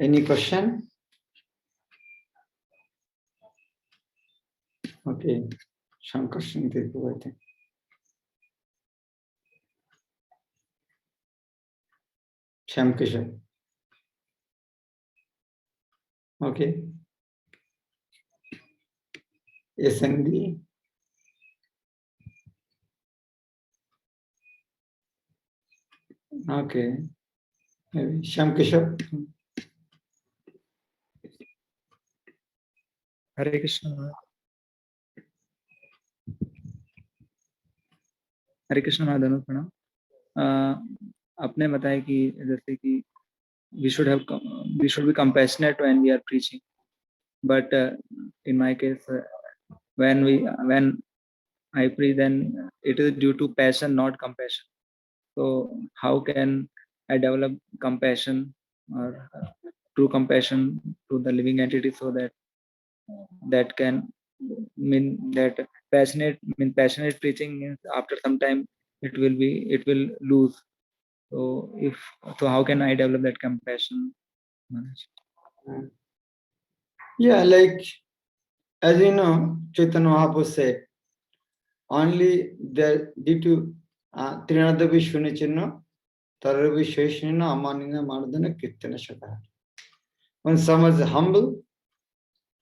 Any question? Okay, Shankar Singh, I think. Shyam Kishore. Okay. SND. Okay. Maybe Shyam Kishore. हरे कृष्ण महाधनु प्रणाम। आपने बताया कि जैसे कि we should be compassionate when we are preaching, but in my case when I preach, then it is due to passion, not compassion. So how can I develop compassion or true compassion to the living entity, so that that can mean that passionate preaching means after some time it will lose. So how can I develop that compassion, Maharaj? Yeah, like as you know, Chaitanya Mahaprabhu said, only there due to Trinadavi Shunichino, Taravi Sheshnina, Amanina Mardana Kirtana Shaka. When someone is humble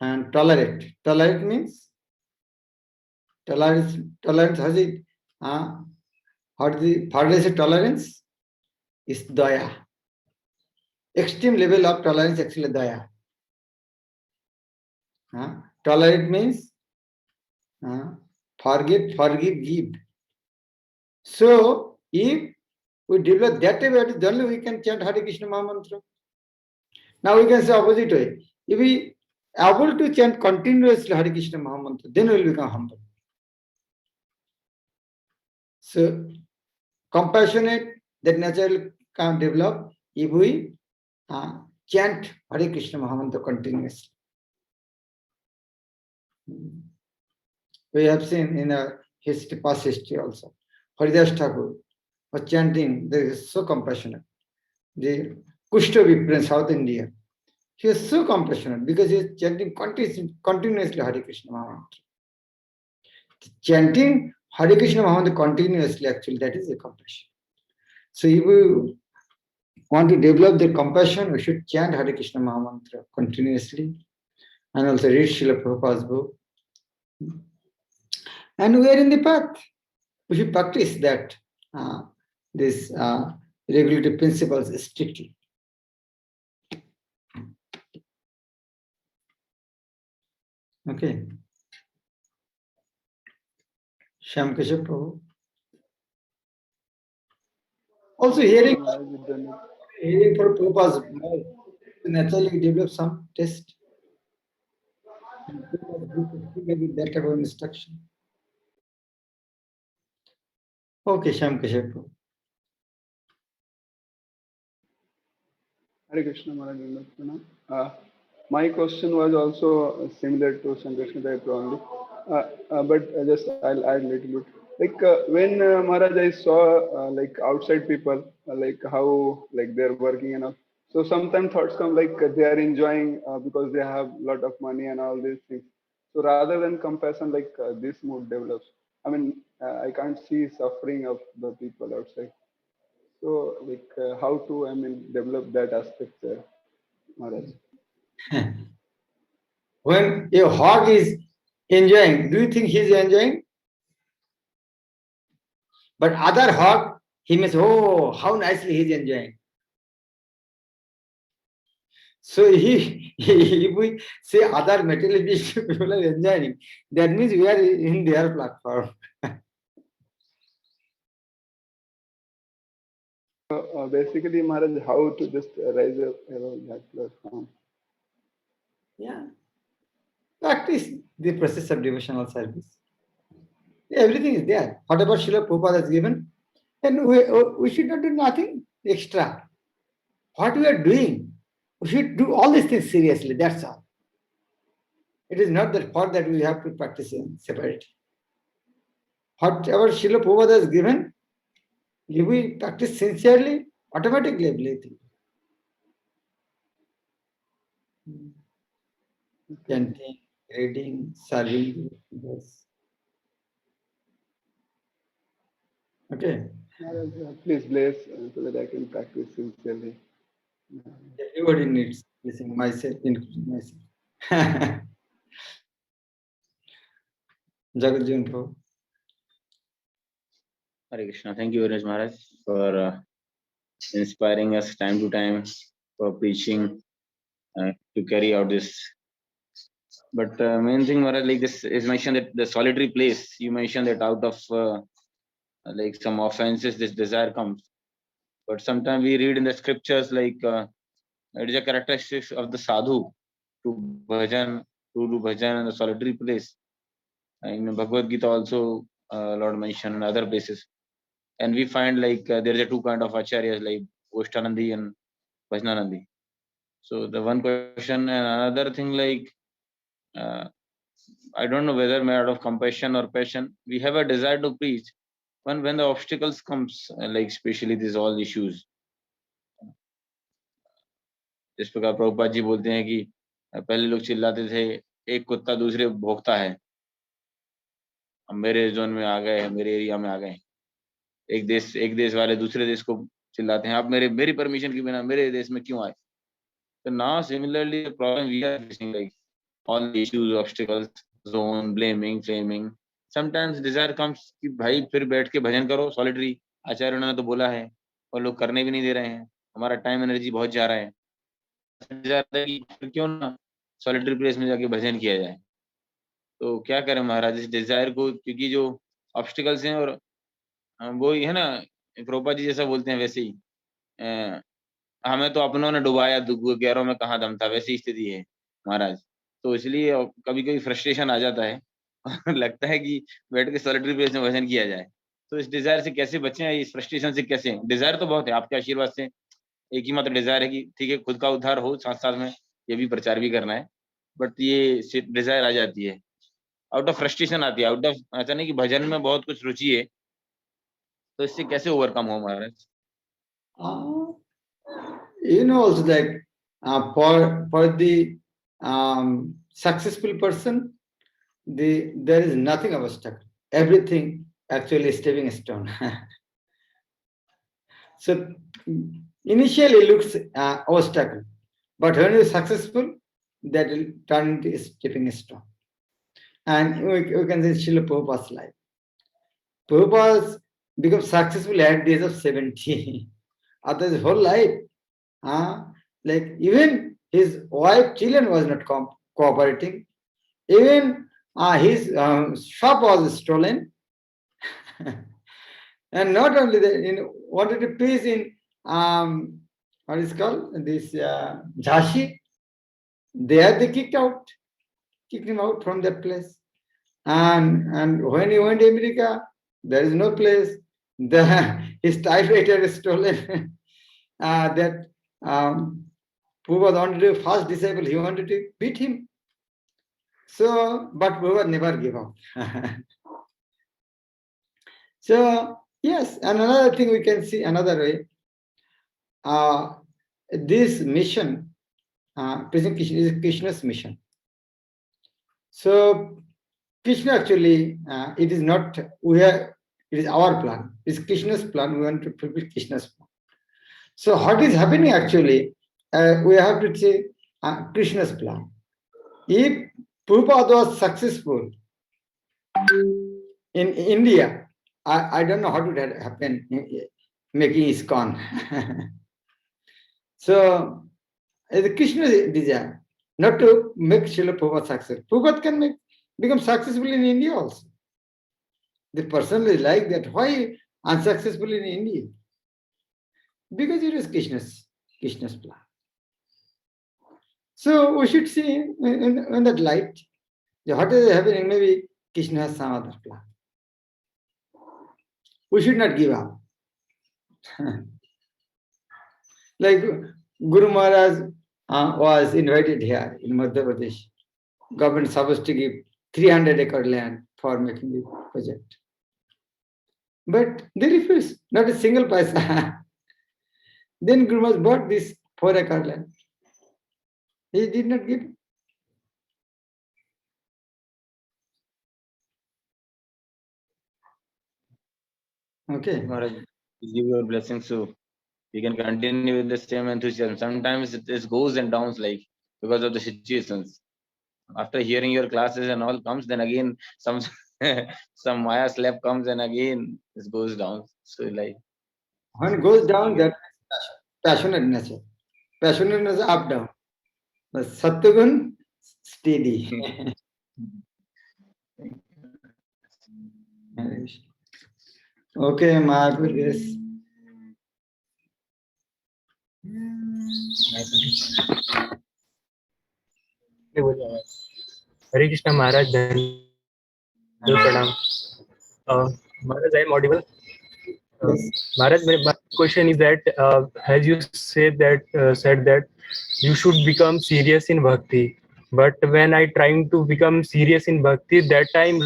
and tolerate. Tolerate means tolerance has it. What is tolerance? Is daya. Extreme level of tolerance actually daya. Tolerate means forget, forgive, give. So if we develop that way, then we can chant Hare Krishna Mahamantra. Now we can say opposite way. If we able to chant continuously Hare Krishna Mahamantra, then we will become humble. So compassionate, that naturally can develop if we chant Hare Krishna Mahamantra continuously. We have seen in our history, past history also. Haridas Thakur was chanting, there is so compassionate. The Kushta Vipra in South India, he is so compassionate because he is chanting continuously Hare Krishna Mahamantra. Chanting Hare Krishna Mahamantra continuously, actually, that is a compassion. So if we want to develop the compassion, we should chant Hare Krishna Mahamantra continuously and also read Srila Prabhupada's book. And we are in the path. We should practice that, these regulative principles strictly. Okay. Shyam Kishore Prabhu. Also hearing for Prabhupada's mouth, naturally develop some test. Maybe that type of instruction. Okay, Shyam Kishore Prabhu. Hare Krishna Maharaj. My question was also similar to Sankrishna Dev only, but just I'll add a little bit. Like when Maharaj I saw like outside people, like how like they're working and all. So sometimes thoughts come like they are enjoying because they have a lot of money and all these things. So rather than compassion, like this mood develops. I mean, I can't see suffering of the people outside. So, like, how to, I mean, develop that aspect, Maharaj? When a hog is enjoying, do you think he is enjoying? But other hog, he may say, oh, how nicely he is enjoying. So if we say other materialistic people are enjoying, that means we are in their platform. Basically, Maharaj, how to just rise up that platform? Yeah. Practice the process of devotional service. Everything is there. Whatever Srila Prabhupada has given, and we should not do nothing extra. What we are doing, we should do all these things seriously. That's all. It is not that for that we have to practice in separately. Whatever Srila Prabhupada has given, if we practice sincerely, automatically everything. chanting, reading, serving others. Okay. Maharaj, please bless so that I can practice sincerely. Everybody needs blessing, myself, including myself. Jagadjun Prabhu. Hare Krishna. Thank you very much, Maharaj, for inspiring us time to time for preaching to carry out this. But main thing, Maharaj, like this is mentioned that the solitary place. You mentioned that out of like some offenses, this desire comes. But sometimes we read in the scriptures like it is a characteristic of the sadhu to bhajan, to do bhajan in a solitary place. In Bhagavad Gita also, Lord mentioned in other places. And we find like there is a two kind of acharyas like Goshtanandi and Bhajananandi. So the one question and another thing like I don't know whether out of compassion or passion we have a desire to preach. When the obstacles comes like especially these all issues. जिस प्रकार प्रभुपाद जी बोलते हैं कि पहले लोग चिल्लाते थे एक कुत्ता दूसरे भोंकता है हम मेरे जोन में आ गए मेरे एरिया में आ गए एक देश वाले दूसरे देश को चिल्लाते हैं आप मेरी परमिशन के बिना मेरे देश में क्यों आए So now similarly the problem we are facing like all the issues, obstacles, zone, blaming, flaming. Sometimes desire comes कि भाई फिर बैठ के भजन करो solitary आचार्य ने तो बोला है और लोग करने भी नहीं दे रहे हैं हमारा टाइम एनर्जी बहुत जा रहा है जाता है कि फिर क्यों ना solitary place में जाके भजन किया जाए तो क्या करें महाराज इस डिजायर को क्योंकि जो ऑब्स्टिकल्स हैं और वो ही है ना प्रोपा जी जैसा बोलते हैं वैसे ही हमें तो अपनों ने डुबाया गैरों में कहाँ दम था वैसी स्थिति है महाराज तो इसलिए कभी कभी फ्रस्ट्रेशन आ जाता है और लगता है कि बैठ के सॉलिटरी प्लेस में भजन किया जाए तो इस डिजायर से कैसे बचें इस फ्रस्ट्रेशन से कैसे डिजायर तो बहुत है आपके आशीर्वाद से एक ही मात्र डिजायर है कि ठीक है खुद का उद्धार हो साथ साथ में ये भी प्रचार भी करना है बट ये डिजायर आ जाती है आउट ऑफ फ्रस्ट्रेशन आती है आउट ऑफ ऐसा नहीं कि भजन में बहुत कुछ रुचि है तो इससे कैसे ओवरकम हो महाराज You know also that for the successful person, there is nothing obstacle. Everything actually is stepping stone. So initially it looks obstacle, but when you're successful, that will turn into a stepping stone. And we can say Srila Prabhupada's life. Prabhupada became successful at the age of 70. After his whole life, like even his wife, children was not cooperating. Even his shop was stolen. And not only that, wanted to preach in what is called this Jhansi. There they kicked him out from that place. And when he went to America, there is no place. His typewriter is stolen. That Prabhupada wanted to first disciple, he wanted to beat him. So, but Prabhupada never gave up. So, yes, and another thing we can see another way. This mission, preaching Krishna, is Krishna's mission. So, Krishna actually, it is not, it is our plan. It's Krishna's plan. We want to fulfill Krishna's plan. So what is happening actually, we have to say Krishna's plan. If Prabhupada was successful in India, I don't know how would that happen, making ISKCON. So the Krishna's desire, not to make Srila Prabhupada successful. Prabhupada can become successful in India also. The person is like that. Why unsuccessful in India? Because it is Krishna's plan. So we should see in that light, what is happening, maybe Krishna has some other plan. We should not give up. Like Guru Maharaj was invited here in Madhya Pradesh. Government supposed to give 300-acre land for making the project. But they refused, not a single paisa. Then Guru Maharaj bought this 4-acre land. He did not give. Okay. Maharaj, give your blessings so we can continue with the same enthusiasm. Sometimes it goes and downs like because of the situations. After hearing your classes and all comes, then again some some Maya slap comes and again it goes down. So like When it goes down, that is passionate nature. Passionateness up down. But Satyagun steady. Okay, my yes. Hare Krishna Maharaj, Pranam. Maharaj, I am audible. Yes. Maharaj, my question is that as you said that you should become serious in bhakti, but when I trying to become serious in bhakti, that time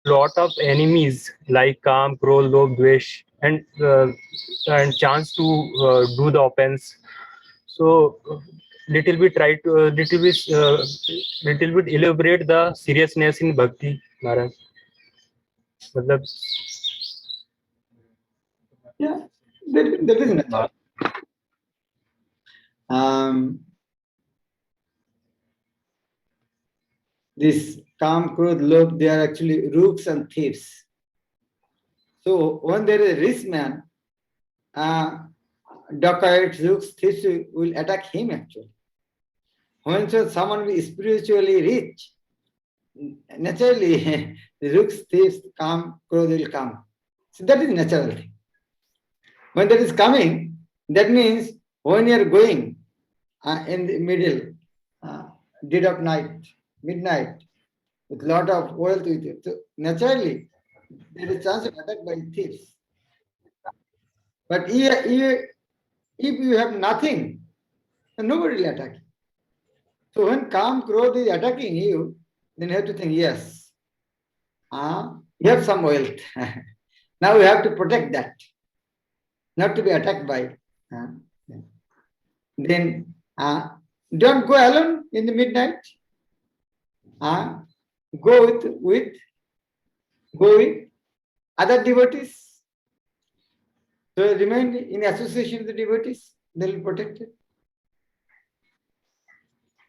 lot of enemies like Kam, Krodh, Lobh, Dvesh, and chance to do the offense. So little bit try to little bit elaborate the seriousness in bhakti, Maharaj. मतलब Yeah, that is natural. This Kam, Krodh, Lobh, they are actually rooks and thieves. So when there is a rich man, dacoits, rooks, thieves will attack him actually. When someone is spiritually rich, naturally the rooks, thieves, Kam, Krodh will come. So that is natural thing. When that is coming, that means when you are going in the middle, dead of night, midnight, with lot of wealth with you. So naturally, there is chance of attack by thieves. But if you have nothing, then nobody will attack you. So when Kam Krodh is attacking you, then you have to think, yes, you have some wealth. Now you have to protect that, not to be attacked by. Then don't go alone in the midnight. Go with other devotees. So remain in association with the devotees, they will protect it.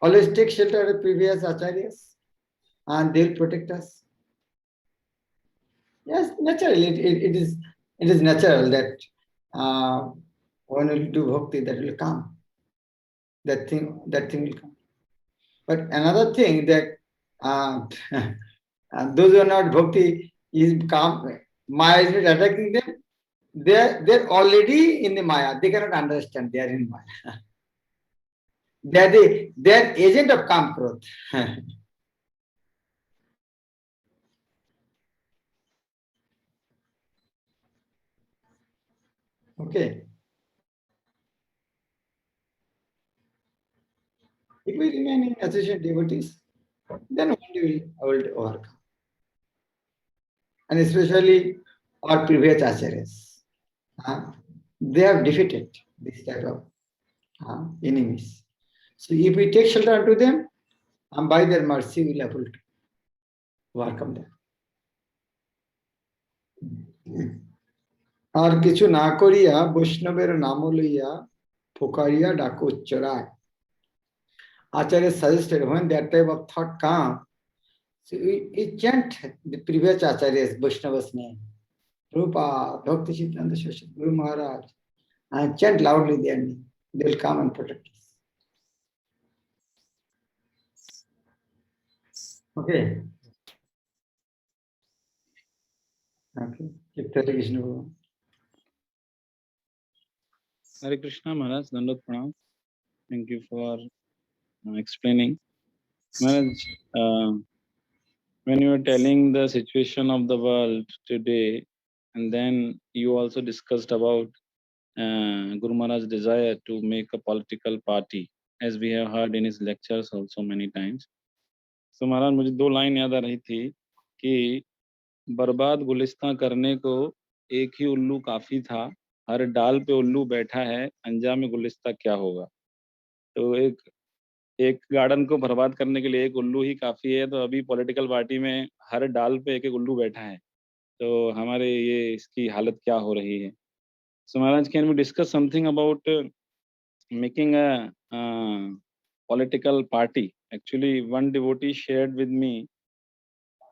Always take shelter of previous acharyas and they will protect us. Yes, naturally, it is natural that when we do bhakti, that will come. That thing will come. But another thing that those who are not bhakti is calm. Maya is not attacking them. They're already in the Maya. They cannot understand. They are in Maya. They're agent of Kam Krodh. Okay. If we remain in association devotees, then only we will overcome. And especially our previous acharyas. They have defeated this type of enemies. So if we take shelter unto them, and by their mercy we will able to overcome them. আর কিছু না করিয়া বৈষ্ণবের নাম লইয়া ফোকারিয়া ডাকো চড়ায়. Acharya suggested when that type of thought comes, so we chant the previous acharyas, Vaishnava's name, Prabhupada, Bhakti Siddhanta Saraswati, Guru Maharaj, and chant loudly their name. They will come and protect us. Okay. Okay. Hare Krishna. Hare Krishna Maharaj, Dandot Pranam. Thank you for explaining. Maharaj, when you were telling the situation of the world today, and then you also discussed about Guru Maharaj's desire to make a political party, as we have heard in his lectures also many times. So Maharaj, मुझे दो line याद आ रही थी कि बर्बाद गुलिस्तां करने को एक ही उल्लू काफी था, हर डाल पे उल्लू बैठा है, अंजाम गुलिस्तां क्या होगा. तो एक गार्डन को बर्बाद करने के लिए एक उल्लू ही काफी है. तो अभी पॉलिटिकल पार्टी में हर डाल पे एक एक उल्लू बैठा है. तो हमारे ये इसकी हालत क्या हो रही है. So Maharaj, can we discuss something about making a political party? Actually, one devotee shared with me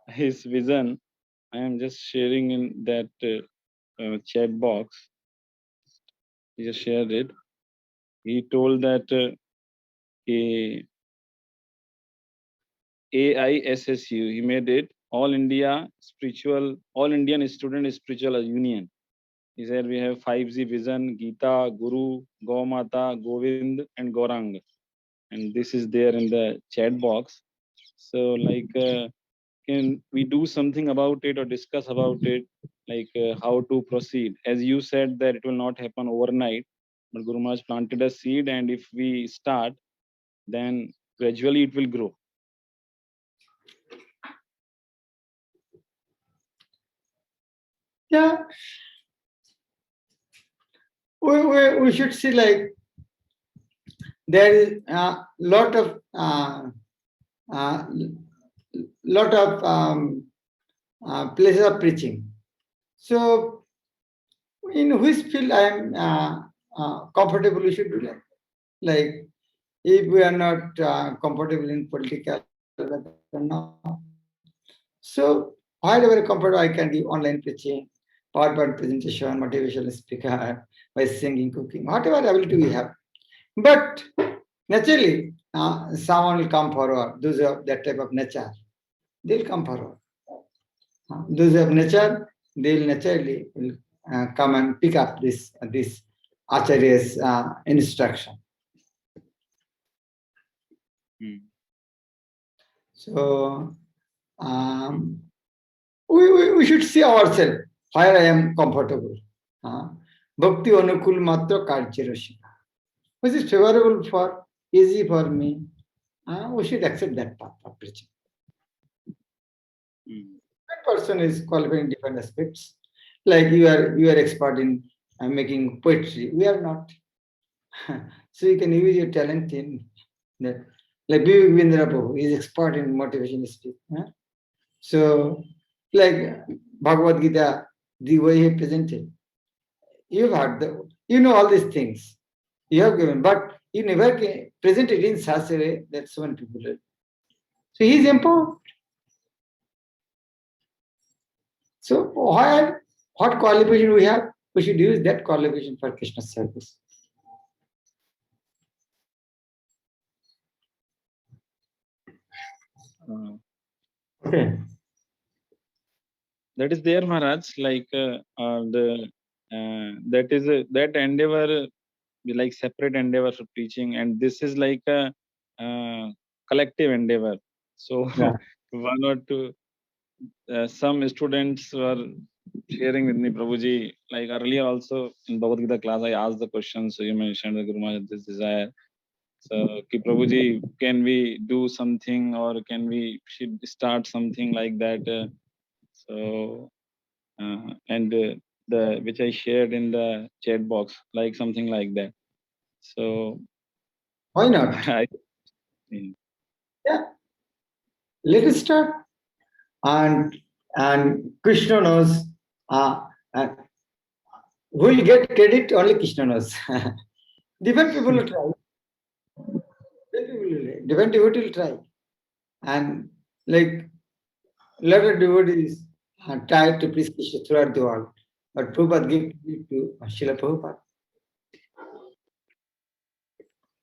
his vision. I am just sharing in that chat box. He just shared it. He told that AISSU, he made it All Indian Student Spiritual Union. He said we have 5G vision, Gita, Guru, Gau Mata, Govind, and Gaurang. And this is there in the chat box. So, like, can we do something about it or discuss about it, like how to proceed? As you said that it will not happen overnight, but Guru Maharaj planted a seed, and if we start, then gradually it will grow. Yeah, we should see like there is a lot of places of preaching. So, in which field I am comfortable, we should do that. Like, if we are not comfortable in political, no. So, wherever comfortable, I can give online preaching, PowerPoint presentation, motivational speaker, by singing, cooking, whatever ability we have. But naturally, someone will come forward. Those who have that type of nature, they'll come forward. Those who have nature, they'll naturally will, come and pick up this Acharya's instruction. So we should see ourselves where I am comfortable. Bhakti anukul matra karya rashika. Which is favorable for, easy for me. We should accept that path of preaching. That person is qualified in different aspects. Like you are expert in making poetry. We are not. So you can use your talent in that. Like Bivendra Prabhu is expert in motivation speech. So, like Bhagavad Gita, the way he presented, you've heard you know all these things. You have given, but you never presented in such a way that so many people learn. So he is empowered. So what qualification we have, we should use that qualification for Krishna service. Okay. That is there, Maharaj. Like that endeavor, like separate endeavor for preaching, and this is like a collective endeavor. So Yeah. one or two, some students were sharing with me, Prabhuji, like earlier also in Bhagavad Gita class, I asked the question. So you mentioned the Guru Maharaj this desire. So, Ki Prabhuji, can we do something or should start something like that? And the which I shared in the chat box, like something like that. So Why not? Yeah. Let us start. And Krishna knows. And who will get credit? Only Krishna knows. Different people will try. Different devotee will try. And like lot of devotees tried to preach Krishna throughout the world. But Prabhupada gave it to Srila Prabhupada.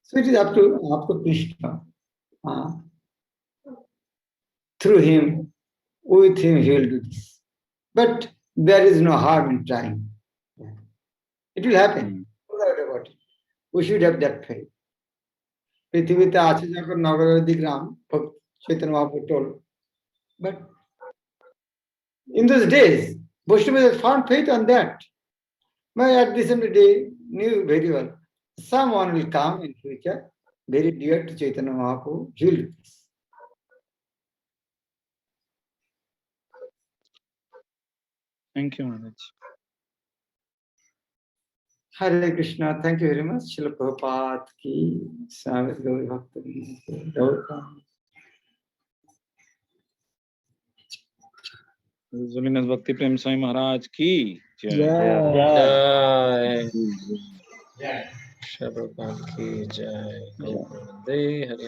So it is up to Krishna. Through him, with him, he will do this. But there is no harm in trying. It will happen. No doubt about it. We should have that faith. পৃথিবীতে আছে যখন নগরাদি গ্রাম, Chaitanya Mahaprabhu told. But in those days, Vaishnavas found faith on that. But at the same day, knew very well, someone will come in future, very dear to Chaitanya Mahaprabhu, he will do this. Thank you, Maharaj. Hare Krishna, thank you very much. Srila Prabhupada ki Savat Gauri Bhakta ki Gauri. जुलिनस भक्ति प्रेम स्वामी महाराज की जय। जय। शब्द की जय।